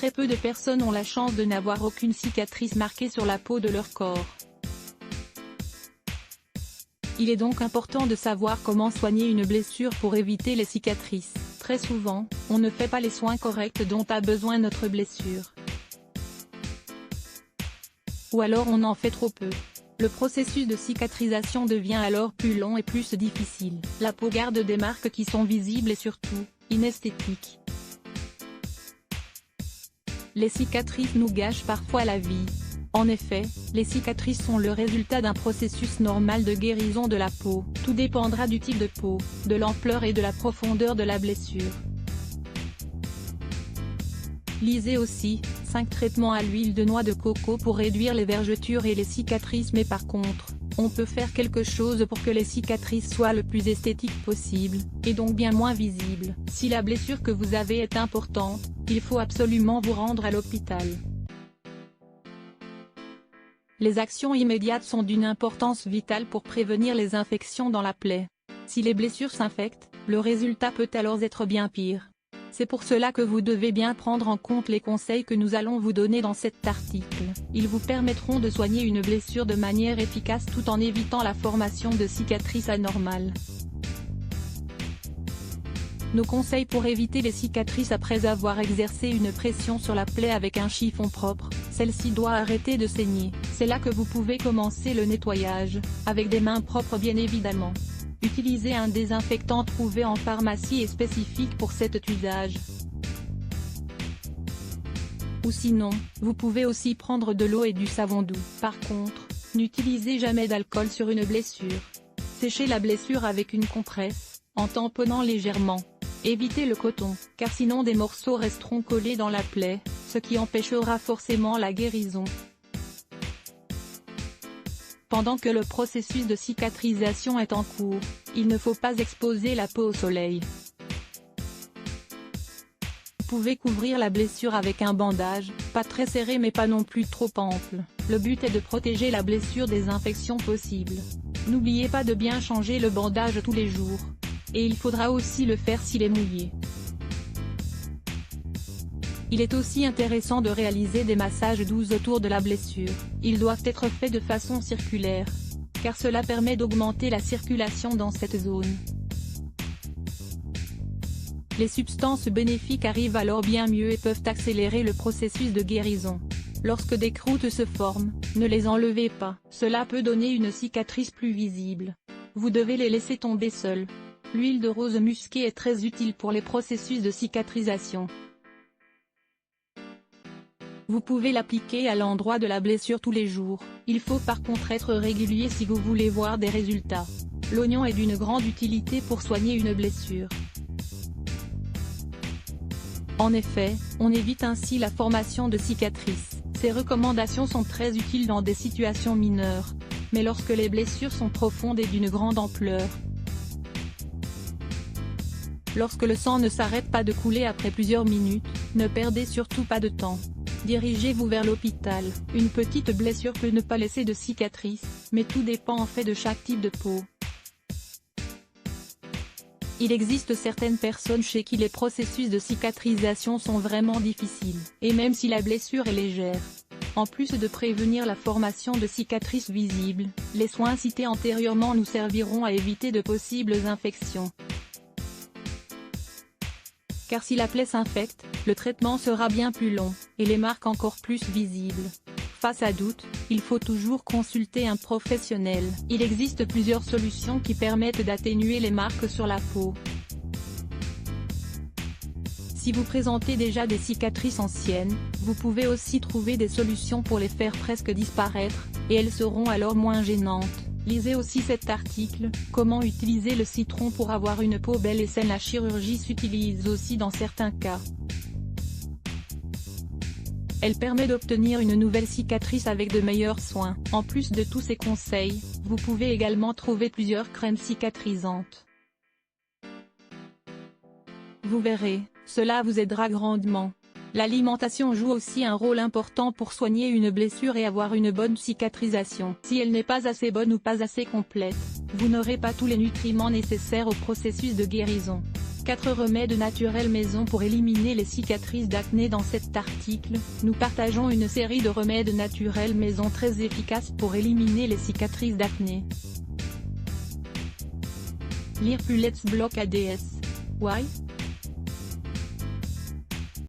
Très peu de personnes ont la chance de n'avoir aucune cicatrice marquée sur la peau de leur corps. Il est donc important de savoir comment soigner une blessure pour éviter les cicatrices. Très souvent, on ne fait pas les soins corrects dont a besoin notre blessure. Ou alors on en fait trop peu. Le processus de cicatrisation devient alors plus long et plus difficile. La peau garde des marques qui sont visibles et surtout, inesthétiques. Les cicatrices nous gâchent parfois la vie. En effet, les cicatrices sont le résultat d'un processus normal de guérison de la peau. Tout dépendra du type de peau, de l'ampleur et de la profondeur de la blessure. Lisez aussi, 5 traitements à l'huile de noix de coco pour réduire les vergetures et les cicatrices. Mais par contre, on peut faire quelque chose pour que les cicatrices soient le plus esthétiques possible, et donc bien moins visibles. Si la blessure que vous avez est importante, il faut absolument vous rendre à l'hôpital. Les actions immédiates sont d'une importance vitale pour prévenir les infections dans la plaie. Si les blessures s'infectent, le résultat peut alors être bien pire. C'est pour cela que vous devez bien prendre en compte les conseils que nous allons vous donner dans cet article. Ils vous permettront de soigner une blessure de manière efficace tout en évitant la formation de cicatrices anormales. Nos conseils pour éviter les cicatrices. Après avoir exercé une pression sur la plaie avec un chiffon propre, celle-ci doit arrêter de saigner. C'est là que vous pouvez commencer le nettoyage, avec des mains propres bien évidemment. Utilisez un désinfectant trouvé en pharmacie et spécifique pour cet usage. Ou sinon, vous pouvez aussi prendre de l'eau et du savon doux. Par contre, n'utilisez jamais d'alcool sur une blessure. Séchez la blessure avec une compresse, en tamponnant légèrement. Évitez le coton, car sinon des morceaux resteront collés dans la plaie, ce qui empêchera forcément la guérison. Pendant que le processus de cicatrisation est en cours, il ne faut pas exposer la peau au soleil. Vous pouvez couvrir la blessure avec un bandage, pas très serré mais pas non plus trop ample. Le but est de protéger la blessure des infections possibles. N'oubliez pas de bien changer le bandage tous les jours. Et il faudra aussi le faire s'il est mouillé. Il est aussi intéressant de réaliser des massages doux autour de la blessure. Ils doivent être faits de façon circulaire, car cela permet d'augmenter la circulation dans cette zone. Les substances bénéfiques arrivent alors bien mieux et peuvent accélérer le processus de guérison. Lorsque des croûtes se forment, ne les enlevez pas. Cela peut donner une cicatrice plus visible. Vous devez les laisser tomber seules. L'huile de rose musquée est très utile pour les processus de cicatrisation. Vous pouvez l'appliquer à l'endroit de la blessure tous les jours. Il faut par contre être régulier si vous voulez voir des résultats. L'oignon est d'une grande utilité pour soigner une blessure. En effet, on évite ainsi la formation de cicatrices. Ces recommandations sont très utiles dans des situations mineures. Mais lorsque les blessures sont profondes et d'une grande ampleur, lorsque le sang ne s'arrête pas de couler après plusieurs minutes, ne perdez surtout pas de temps. Dirigez-vous vers l'hôpital. Une petite blessure peut ne pas laisser de cicatrice, mais tout dépend en fait de chaque type de peau. Il existe certaines personnes chez qui les processus de cicatrisation sont vraiment difficiles, et même si la blessure est légère. En plus de prévenir la formation de cicatrices visibles, les soins cités antérieurement nous serviront à éviter de possibles infections. Car si la plaie s'infecte, le traitement sera bien plus long, et les marques encore plus visibles. Face à doute, il faut toujours consulter un professionnel. Il existe plusieurs solutions qui permettent d'atténuer les marques sur la peau. Si vous présentez déjà des cicatrices anciennes, vous pouvez aussi trouver des solutions pour les faire presque disparaître, et elles seront alors moins gênantes. Lisez aussi cet article, comment utiliser le citron pour avoir une peau belle et saine. La chirurgie s'utilise aussi dans certains cas. Elle permet d'obtenir une nouvelle cicatrice avec de meilleurs soins. En plus de tous ces conseils, vous pouvez également trouver plusieurs crèmes cicatrisantes. Vous verrez, cela vous aidera grandement. L'alimentation joue aussi un rôle important pour soigner une blessure et avoir une bonne cicatrisation. Si elle n'est pas assez bonne ou pas assez complète, vous n'aurez pas tous les nutriments nécessaires au processus de guérison. 4 remèdes naturels maison pour éliminer les cicatrices d'acné. Dans cet article, nous partageons une série de remèdes naturels maison très efficaces pour éliminer les cicatrices d'acné. Lire plus Let's Block ADS. Why?